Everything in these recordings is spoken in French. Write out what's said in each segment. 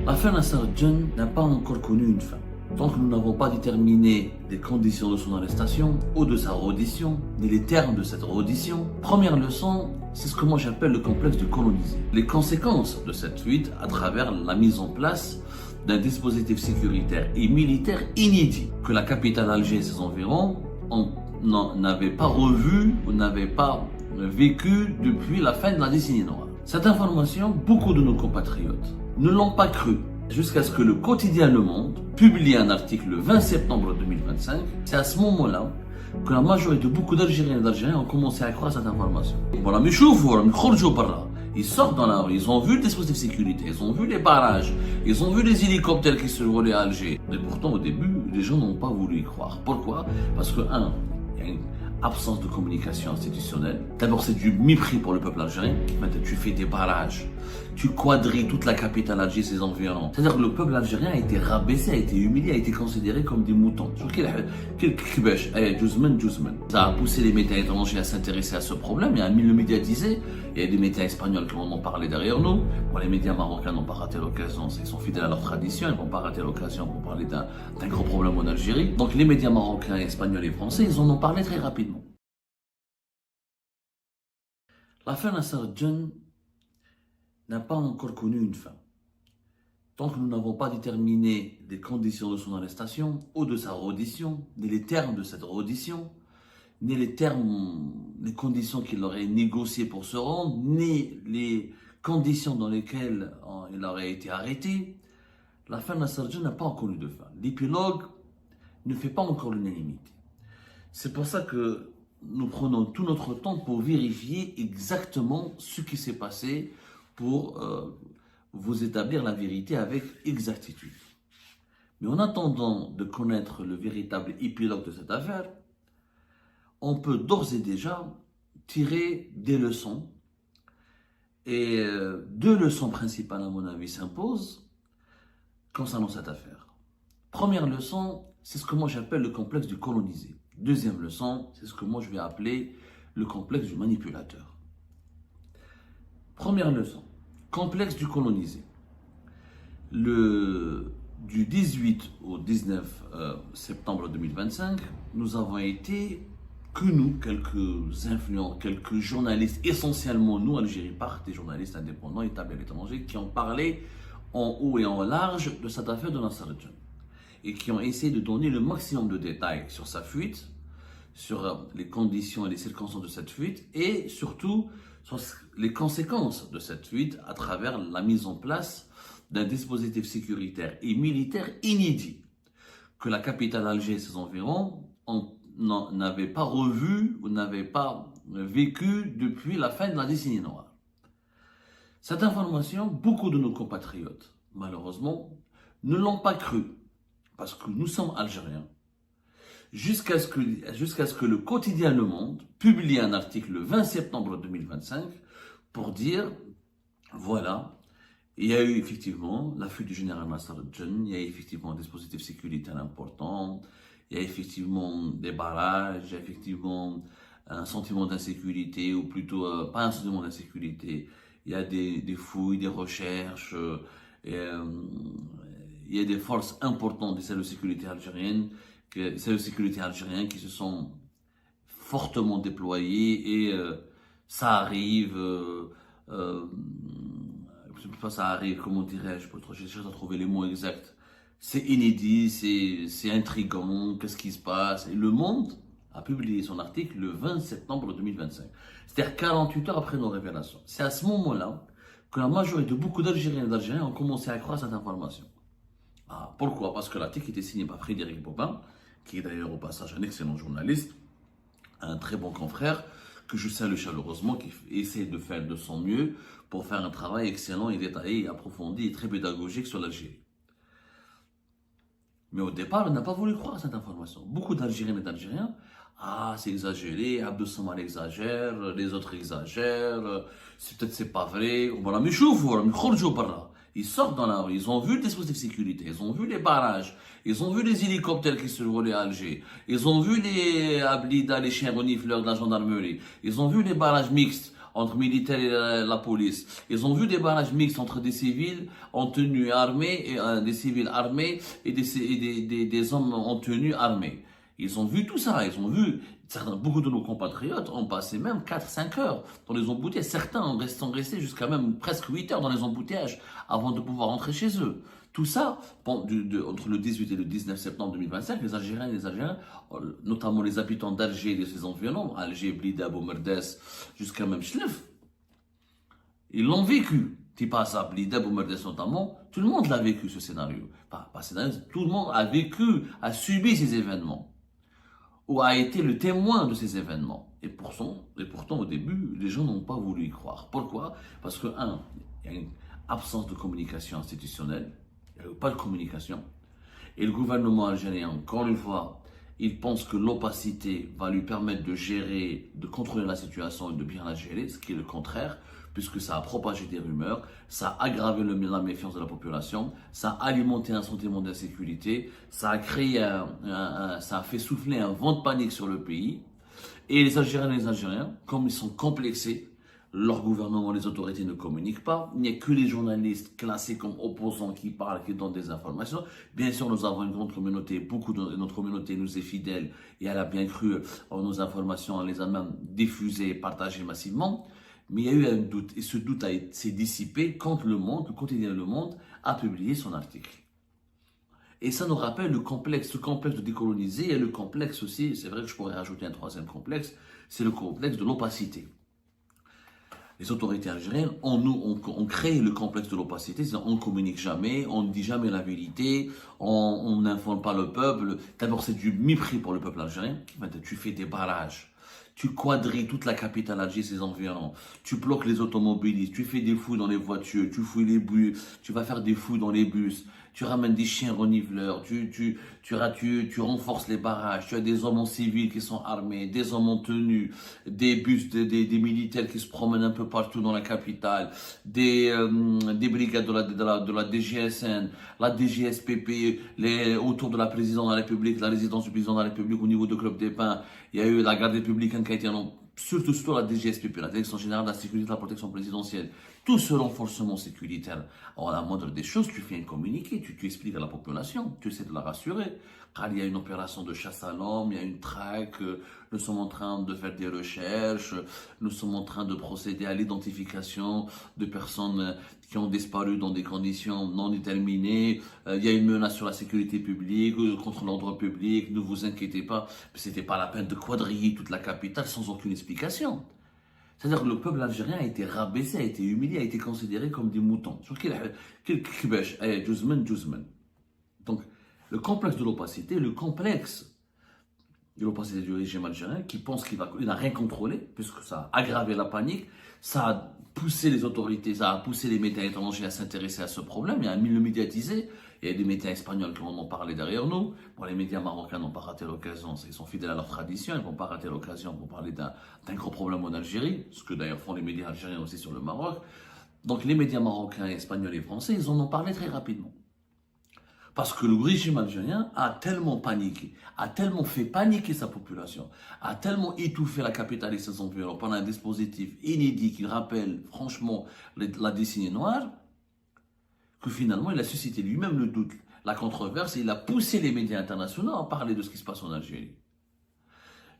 L'affaire Nasser Djen n'a pas encore connu une fin. Tant que nous n'avons pas déterminé les conditions de son arrestation ou de sa réaudition, ni les termes de cette réaudition, première leçon, c'est ce que moi j'appelle le complexe du colonisé. Les conséquences de cette fuite à travers la mise en place d'un dispositif sécuritaire et militaire inédit que la capitale Alger et ses environs n'avaient pas revu ou n'avaient pas vécu depuis la fin de la décennie noire. Cette information, beaucoup de nos compatriotes ne l'ont pas cru jusqu'à ce que le quotidien Le Monde publie un article le 20 septembre 2025. C'est à ce moment-là que la majorité, beaucoup d'Algériens et d'Algériens ont commencé à croire cette information. Voilà, mais ils sortent dans la rue, ils ont vu le dispositif de sécurité, ils ont vu les barrages, ils ont vu les hélicoptères qui se volaient à Alger. Et pourtant, au début, les gens n'ont pas voulu y croire. Pourquoi? Parce que, il y a une absence de communication institutionnelle. D'abord, c'est du mépris pour le peuple algérien. Maintenant, tu fais des barrages, tu quadrilles toute la capitale Alger et ses environs. C'est-à-dire que le peuple algérien a été rabaissé, a été humilié, a été considéré comme des moutons. Ça a poussé les médias étrangers à s'intéresser à ce problème et à le médiatiser. Il y a des médias espagnols qui en ont parlé derrière nous. Bon, les médias marocains n'ont pas raté l'occasion, ils sont fidèles à leur tradition, ils n'ont pas raté l'occasion pour parler d'un gros problème en Algérie. Donc les médias marocains, espagnols et français, ils en ont parlé très rapidement. L'affaire Nasser Djen n'a pas encore connu une fin. Tant que nous n'avons pas déterminé les conditions de son arrestation ou de sa réaudition, ni les termes de cette réaudition, ni les conditions qu'il aurait négociées pour se rendre, ni les conditions dans lesquelles il aurait été arrêté, l'affaire Nasser Djen n'a pas encore connu de fin. L'épilogue ne fait pas encore l'unanimité. C'est pour ça que nous prenons tout notre temps pour vérifier exactement ce qui s'est passé pour vous établir la vérité avec exactitude. Mais en attendant de connaître le véritable épilogue de cette affaire, on peut d'ores et déjà tirer des leçons. Et deux leçons principales, à mon avis, s'imposent concernant cette affaire. Première leçon, c'est ce que moi j'appelle le complexe du colonisé. Deuxième leçon, c'est ce que moi je vais appeler le complexe du manipulateur. Première leçon, complexe du colonisé. Du 18 au 19 septembre 2025, nous avons été, quelques influents, quelques journalistes, essentiellement nous, Algérie, par des journalistes indépendants établis à l'étranger, qui ont parlé en haut et en large de cette affaire de Nasser Djen et qui ont essayé de donner le maximum de détails sur sa fuite, sur les conditions et les circonstances de cette fuite et surtout sur les conséquences de cette fuite à travers la mise en place d'un dispositif sécuritaire et militaire inédit que la capitale Alger et ses environs n'avaient pas revu ou n'avaient pas vécu depuis la fin de la décennie noire. Cette information, beaucoup de nos compatriotes, malheureusement, ne l'ont pas cru parce que nous sommes Algériens. Jusqu'à ce que le quotidien Le Monde publie un article le 20 septembre 2025 pour dire, voilà, il y a eu effectivement la fuite du général Nasser Djen, il y a eu effectivement un dispositif sécuritaire important, il y a effectivement des barrages, il y a effectivement un sentiment d'insécurité, ou plutôt pas un sentiment d'insécurité, il y a des fouilles, des recherches, il y a des forces importantes des services de sécurité algériennes, qui se sont fortement déployés et ça arrive, comment dirais-je, je cherche à trouver les mots exacts. C'est inédit, c'est intriguant, qu'est-ce qui se passe? Et Le Monde a publié son article le 20 septembre 2025, c'est-à-dire 48 heures après nos révélations. C'est à ce moment-là que la majorité, beaucoup d'Algériens et d'Algériens ont commencé à croire cette information. Pourquoi? Parce que l'article était signé par Frédéric Bobin, qui est d'ailleurs au passage un excellent journaliste, un très bon confrère, que je salue chaleureusement, qui essaie de faire de son mieux pour faire un travail excellent et détaillé, et approfondi et très pédagogique sur l'Algérie. Mais au départ, on n'a pas voulu croire à cette information. Beaucoup d'Algériens et d'Algériens, c'est exagéré, Abdou Samad exagère, les autres exagèrent, c'est pas vrai. Voilà, mais ils sortent dans la rue, ils ont vu le dispositif de sécurité, ils ont vu les barrages, ils ont vu les hélicoptères qui se volaient à Alger, ils ont vu les Ablida, les chiens renifleurs de la gendarmerie, ils ont vu les barrages mixtes entre militaires et la police. Ils ont vu des barrages mixtes entre des civils en tenue armée, et, des civils armés et des hommes en tenue armée. Ils ont vu tout ça, ils ont vu, beaucoup de nos compatriotes ont passé même 4-5 heures dans les embouteillages. Certains sont restés jusqu'à même presque 8 heures dans les embouteillages avant de pouvoir rentrer chez eux. Tout ça, entre le 18 et le 19 septembre 2025, les Algériens, notamment les habitants d'Alger et de ses environs, Alger, Blida, Boumerdes, jusqu'à même Chlef, ils l'ont vécu. Tipasa, Blida, Boumerdes notamment, tout le monde l'a vécu ce scénario. Pas scénario, tout le monde a vécu, a subi ces événements ou a été le témoin de ces événements. Et pourtant, au début, les gens n'ont pas voulu y croire. Pourquoi? Parce que, il y a une absence de communication institutionnelle, il n'y a pas de communication. Et le gouvernement algérien, encore une fois, il pense que l'opacité va lui permettre de gérer, de contrôler la situation et de bien la gérer, ce qui est le contraire, puisque ça a propagé des rumeurs, ça a aggravé la méfiance de la population, ça a alimenté un sentiment d'insécurité, ça a créé ça a fait souffler un vent de panique sur le pays. Et les Algériens, comme ils sont complexés, leur gouvernement, les autorités ne communiquent pas. Il n'y a que les journalistes classés comme opposants qui parlent, qui donnent des informations. Bien sûr, nous avons une grande communauté, beaucoup de notre communauté nous est fidèle et elle a bien cru en nos informations, elle les a même diffusées, partagées massivement. Mais il y a eu un doute et ce doute s'est dissipé quand le quotidien Le Monde a publié son article. Et ça nous rappelle le complexe de décoloniser et le complexe aussi, c'est vrai que je pourrais rajouter un troisième complexe, c'est le complexe de l'opacité. Les autorités algériennes ont créé le complexe de l'opacité, c'est-à-dire on ne communique jamais, on ne dit jamais la vérité, on n'informe pas le peuple. D'abord, c'est du mépris pour le peuple algérien. Tu fais des barrages, tu quadrilles toute la capitale Alger et ses environs, tu bloques les automobilistes, tu fais des fouilles dans les voitures, tu fouilles les bus, tu vas faire des fouilles dans les bus, tu ramènes des chiens renifleurs, tu renforces les barrages, tu as des hommes en civil qui sont armés, des hommes en tenue, des bus, des militaires qui se promènent un peu partout dans la capitale, des brigades de la DGSN, la DGSPP, autour de la présidence de la République, la résidence du président de la République au niveau du Club des Pins. Il y a eu la garde républicaine qui a été surtout la DGSPP, la Direction Générale de la Sécurité et de la Protection Présidentielle. Tout ce renforcement sécuritaire, à la moindre des choses, tu fais un communiqué, tu expliques à la population, tu essaies de la rassurer. Car il y a une opération de chasse à l'homme, il y a une traque, nous sommes en train de faire des recherches, nous sommes en train de procéder à l'identification de personnes qui ont disparu dans des conditions non déterminées, il y a une menace sur la sécurité publique, contre l'ordre public, ne vous inquiétez pas, c'était pas la peine de quadriller toute la capitale sans aucune explication. C'est-à-dire que le peuple algérien a été rabaissé, a été humilié, a été considéré comme des moutons. Donc, le complexe de l'opacité du régime algérien qui pense qu'il n'a rien contrôlé, puisque ça a aggravé la panique, ça a poussé les autorités, ça a poussé les médias étrangers à s'intéresser à ce problème, il y a le médiatiser. Il y a des médias espagnols qui en ont parlé derrière nous. Bon, les médias marocains n'ont pas raté l'occasion, ils sont fidèles à leur tradition, ils ne vont pas rater l'occasion pour parler d'un gros problème en Algérie, ce que d'ailleurs font les médias algériens aussi sur le Maroc. Donc les médias marocains, espagnols et français, ils en ont parlé très rapidement. Parce que le régime algérien a tellement paniqué, a tellement fait paniquer sa population, a tellement étouffé la capitale et ses environs par un dispositif inédit qui rappelle franchement la décennie noire, que finalement il a suscité lui-même le doute, la controverse, et il a poussé les médias internationaux à parler de ce qui se passe en Algérie.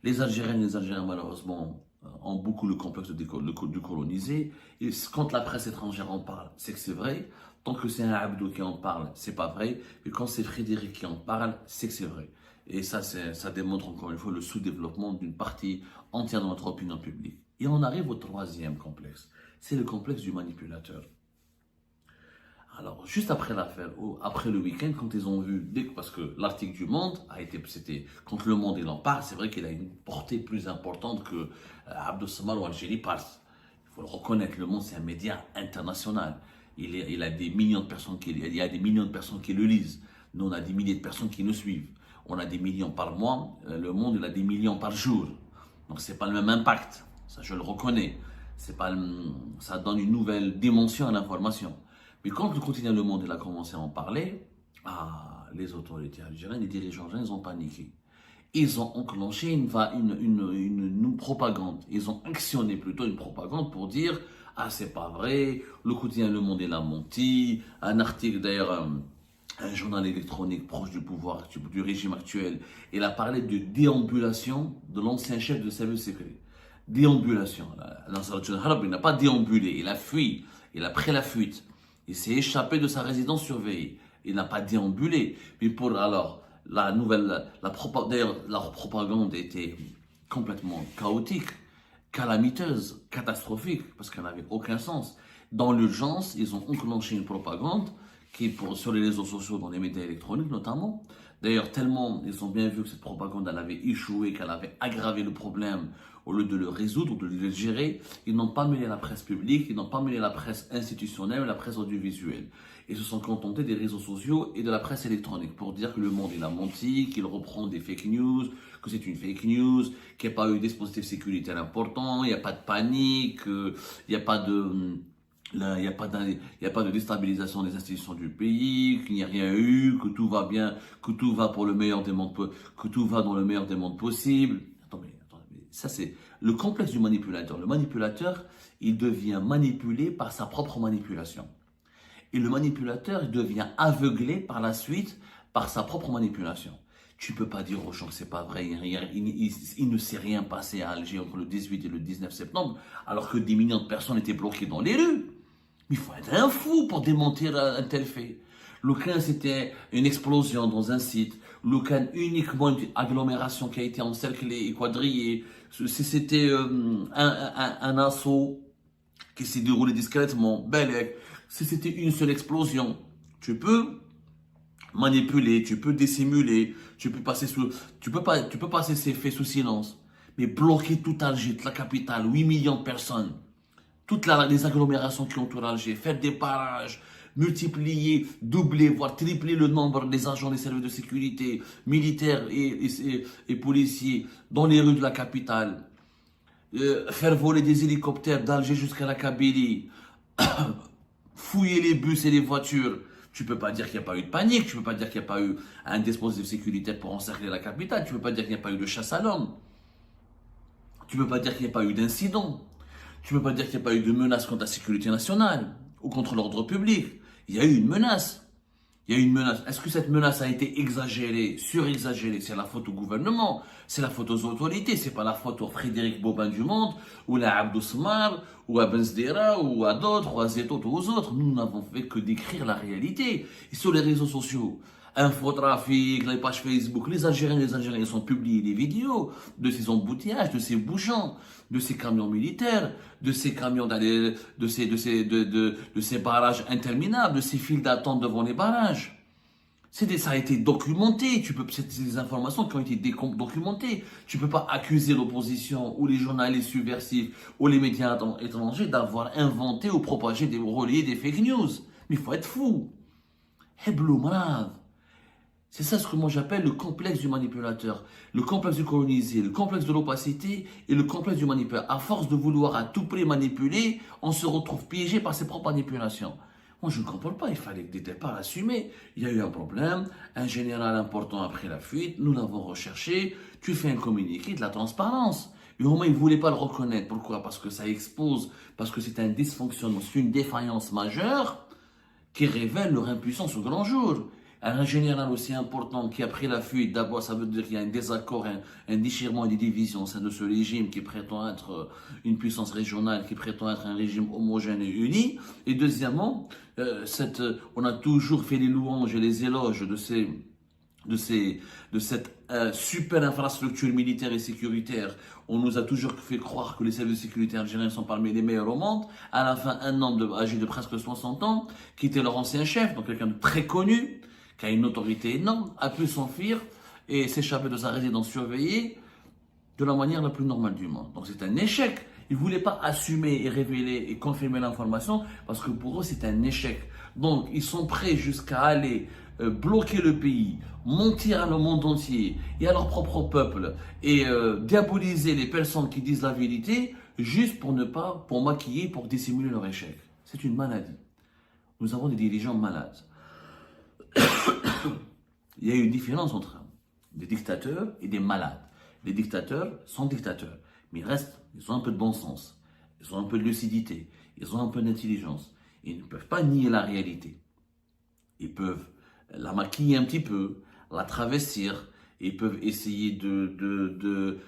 Les Algériennes et les Algériens, malheureusement, ont beaucoup le complexe de coloniser. Et quand la presse étrangère en parle, c'est que c'est vrai. Tant que c'est un Abdou qui en parle, c'est pas vrai. Et quand c'est Frédéric qui en parle, c'est que c'est vrai. Et ça démontre encore une fois le sous-développement d'une partie entière de notre opinion publique. Et on arrive au troisième complexe. C'est le complexe du manipulateur. Alors, juste après l'affaire, après le week-end, quand ils ont vu, parce que l'article du Monde c'était, quand le Monde il en parle, c'est vrai qu'il a une portée plus importante que Abdou Samar ou Algérie passe. Il faut le reconnaître, le Monde c'est un média international. Il a des millions de personnes il y a des millions de personnes qui le lisent. Nous, on a des milliers de personnes qui nous suivent. On a des millions par mois. Le Monde, il a des millions par jour. Donc, c'est pas le même impact. Ça, je le reconnais. Ça donne une nouvelle dimension à l'information. Mais quand le quotidien Le Monde il a commencé à en parler, les autorités algériennes, les dirigeants algériens, ils ont paniqué. ils ont enclenché une propagande. Ils ont actionné plutôt une propagande pour dire ah, c'est pas vrai, le quotidien Le Monde il a menti. Un article d'ailleurs, un journal électronique proche du pouvoir, du régime actuel, il a parlé de déambulation de l'ancien chef de service secret. Déambulation. Nasser al-Harb, il n'a pas déambulé, il a fui, il a pris la fuite. Il s'est échappé de sa résidence surveillée. Il n'a pas déambulé. Mais pour alors, d'ailleurs, leur propagande était complètement chaotique, calamiteuse, catastrophique, parce qu'elle n'avait aucun sens. Dans l'urgence, ils ont enclenché une propagande sur les réseaux sociaux, dans les médias électroniques notamment. D'ailleurs, tellement ils ont bien vu que cette propagande elle avait échoué, qu'elle avait aggravé le problème, au lieu de le résoudre, de le gérer, ils n'ont pas mêlé la presse publique, ils n'ont pas mêlé la presse institutionnelle, la presse audiovisuelle. Ils se sont contentés des réseaux sociaux et de la presse électronique pour dire que Le Monde il a menti, qu'il reprend des fake news, que c'est une fake news, qu'il n'y a pas eu de dispositif sécuritaire important, il n'y a pas de panique, il n'y a pas de... Là, il n'y a pas de déstabilisation des institutions du pays, qu'il n'y a rien eu, que tout va bien, que tout va pour le meilleur des mondes, que tout va dans le meilleur des mondes possible. Attendez, ça c'est le complexe du manipulateur. Le manipulateur, il devient manipulé par sa propre manipulation. Et le manipulateur, il devient aveuglé par la suite par sa propre manipulation. Tu peux pas dire aux gens que c'est pas vrai, il ne s'est rien passé à Alger entre le 18 et le 19 septembre, alors que des millions de personnes étaient bloquées dans les rues. Mais il faut être un fou pour démentir un tel fait. Le 15, c'était une explosion dans un site. Le 15, uniquement une agglomération qui a été encerclée et quadrillée. C'était un assaut qui s'est déroulé discrètement. Belek. Si c'était une seule explosion, tu peux manipuler, tu peux dissimuler, tu peux passer ces faits sous silence. Mais bloquer tout Alger, toute la capitale, 8 millions de personnes, toutes les agglomérations qui entourent Alger, faire des barrages, multiplier, doubler, voire tripler le nombre des agents des services de sécurité, militaires et policiers dans les rues de la capitale, faire voler des hélicoptères d'Alger jusqu'à la Kabylie, fouiller les bus et les voitures. Tu peux pas dire qu'il n'y a pas eu de panique, tu peux pas dire qu'il n'y a pas eu un dispositif sécuritaire pour encercler la capitale, tu peux pas dire qu'il n'y a pas eu de chasse à l'homme, tu peux pas dire qu'il n'y a pas eu d'incident. Tu ne peux pas dire qu'il n'y a pas eu de menace contre la sécurité nationale ou contre l'ordre public. Il y a eu une menace. Il y a eu une menace. Est-ce que cette menace a été exagérée, surexagérée? C'est la faute au gouvernement, c'est la faute aux autorités, c'est pas la faute au Frédéric Bobin du Monde, ou à Abdou Smar, ou à Ben Zdera, ou à d'autres, ou à Zetot, ou aux autres. Nous n'avons fait que décrire la réalité. Et sur les réseaux sociaux, Infotrafic, les pages Facebook, les Algériens sont publiés des vidéos de ces embouteillages, de ces bouchons, de ces camions militaires, de ces camions de ces barrages interminables, de ces files d'attente devant les barrages. Ça a été documenté. C'est des informations qui ont été documentées. Tu peux pas accuser l'opposition ou les journalistes subversifs ou les médias étrangers d'avoir inventé ou propagé relayé des fake news. Mais il faut être fou. Heblo malade. C'est ça ce que moi j'appelle le complexe du manipulateur, le complexe du colonisé, le complexe de l'opacité et le complexe du manipulateur. À force de vouloir à tout prix manipuler, on se retrouve piégé par ses propres manipulations. Moi je ne comprends pas, il fallait que des départs assumés. Il y a eu un problème, un général important a pris la fuite, nous l'avons recherché, tu fais un communiqué, de la transparence. Et au moins ils ne voulaient pas le reconnaître. Pourquoi? Parce que ça expose, parce que c'est un dysfonctionnement, c'est une défaillance majeure qui révèle leur impuissance au grand jour. Un général aussi important qui a pris la fuite, d'abord ça veut dire qu'il y a un désaccord, un déchirement et des divisions au sein de ce régime qui prétend être une puissance régionale, qui prétend être un régime homogène et uni. Et deuxièmement, on a toujours fait les louanges et les éloges de cette super infrastructure militaire et sécuritaire. On nous a toujours fait croire que les services sécuritaires algériens sont parmi les meilleurs au monde. À la fin, un homme âgé de presque 60 ans, qui était leur ancien chef, donc quelqu'un de très connu, qui a une autorité énorme, a pu s'enfuir et s'échapper de sa résidence surveillée de la manière la plus normale du monde. Donc c'est un échec. Ils ne voulaient pas assumer et révéler et confirmer l'information parce que pour eux c'est un échec. Donc ils sont prêts jusqu'à aller bloquer le pays, mentir à le monde entier et à leur propre peuple et diaboliser les personnes qui disent la vérité juste pour maquiller, pour dissimuler leur échec. C'est une maladie. Nous avons des dirigeants malades. Il y a une différence entre des dictateurs et des malades. Les dictateurs sont dictateurs, mais ils ont un peu de bon sens, ils ont un peu de lucidité, ils ont un peu d'intelligence. Ils ne peuvent pas nier la réalité. Ils peuvent la maquiller un petit peu, la travestir, ils peuvent essayer de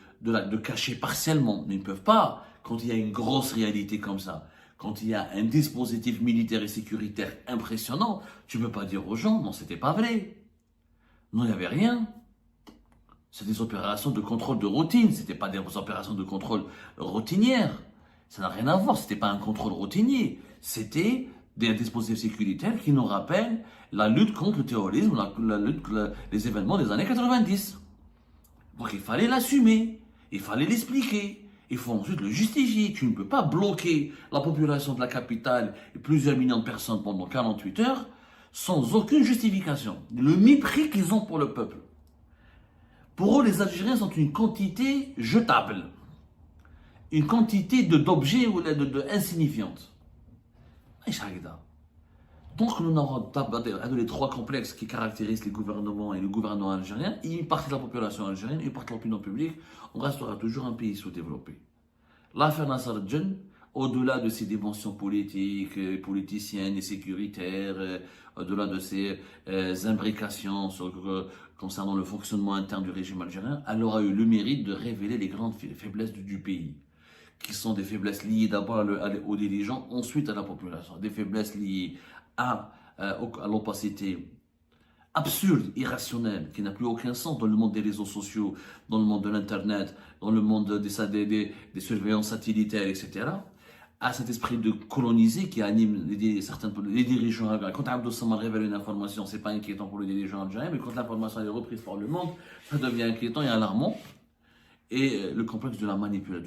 cacher partiellement, mais ils ne peuvent pas, quand il y a une grosse réalité comme ça, quand il y a un dispositif militaire et sécuritaire impressionnant, tu ne peux pas dire aux gens, non, c'était pas vrai. Non, il n'y avait rien. C'est des opérations de contrôle de routine, c'était pas des opérations de contrôle routinières. Ça n'a rien à voir, c'était pas un contrôle routinier. C'était des dispositifs sécuritaires qui nous rappellent la lutte contre le terrorisme, les événements des années 90. Donc il fallait l'assumer, il fallait l'expliquer, il faut ensuite le justifier. Tu ne peux pas bloquer la population de la capitale et plusieurs millions de personnes pendant 48 heures sans aucune justification. Le mépris qu'ils ont pour le peuple. Pour eux, les Algériens sont une quantité jetable, une quantité d'objets ou insignifiantes. Donc nous n'avons pas un des trois complexes qui caractérisent les gouvernements et le gouvernement algérien, une partie de la population algérienne, une partie de l'opinion publique, on restera toujours un pays sous-développé. L'affaire Nasser Djen, au-delà de ses dimensions politiques, politiciennes et sécuritaires, au-delà de ses imbrications concernant le fonctionnement interne du régime algérien, elle aura eu le mérite de révéler les grandes faiblesses du pays, qui sont des faiblesses liées d'abord aux dirigeants, ensuite à la population, des faiblesses liées à l'opacité absurde, irrationnelle, qui n'a plus aucun sens dans le monde des réseaux sociaux, dans le monde de l'Internet, dans le monde des surveillances satellitaires, etc., à cet esprit de coloniser qui anime les dirigeants algériens. Quand Abdou Samad révèle une information, c'est pas inquiétant pour les dirigeants algériens, mais quand l'information est reprise par le monde, ça devient inquiétant et alarmant. Et le complexe du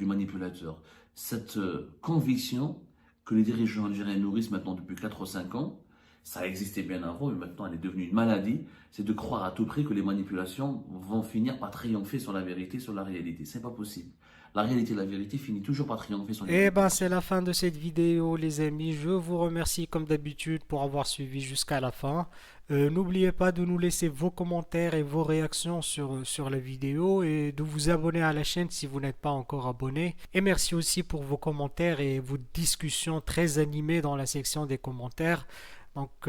manipulateur. Cette conviction que les dirigeants algériens nourrissent maintenant depuis 4 ou 5 ans, ça existait bien avant, mais maintenant elle est devenue une maladie, c'est de croire à tout prix que les manipulations vont finir par triompher sur la vérité, sur la réalité. C'est pas possible. La réalité et la vérité finissent toujours par triompher sur la Eh vérité. ben, c'est la fin de cette vidéo, les amis. Je vous remercie comme d'habitude pour avoir suivi jusqu'à la fin. N'oubliez pas de nous laisser vos commentaires et vos réactions sur la vidéo et de vous abonner à la chaîne si vous n'êtes pas encore abonné. Et merci aussi pour vos commentaires et vos discussions très animées dans la section des commentaires. Donc,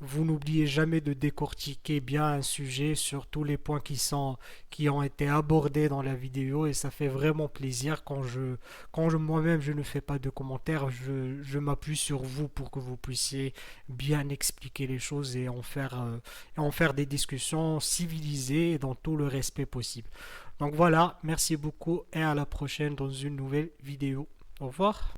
vous n'oubliez jamais de décortiquer bien un sujet sur tous les points qui ont été abordés dans la vidéo et ça fait vraiment plaisir quand moi-même je ne fais pas de commentaires, je m'appuie sur vous pour que vous puissiez bien expliquer les choses et en faire des discussions civilisées et dans tout le respect possible. Donc voilà, merci beaucoup et à la prochaine dans une nouvelle vidéo. Au revoir.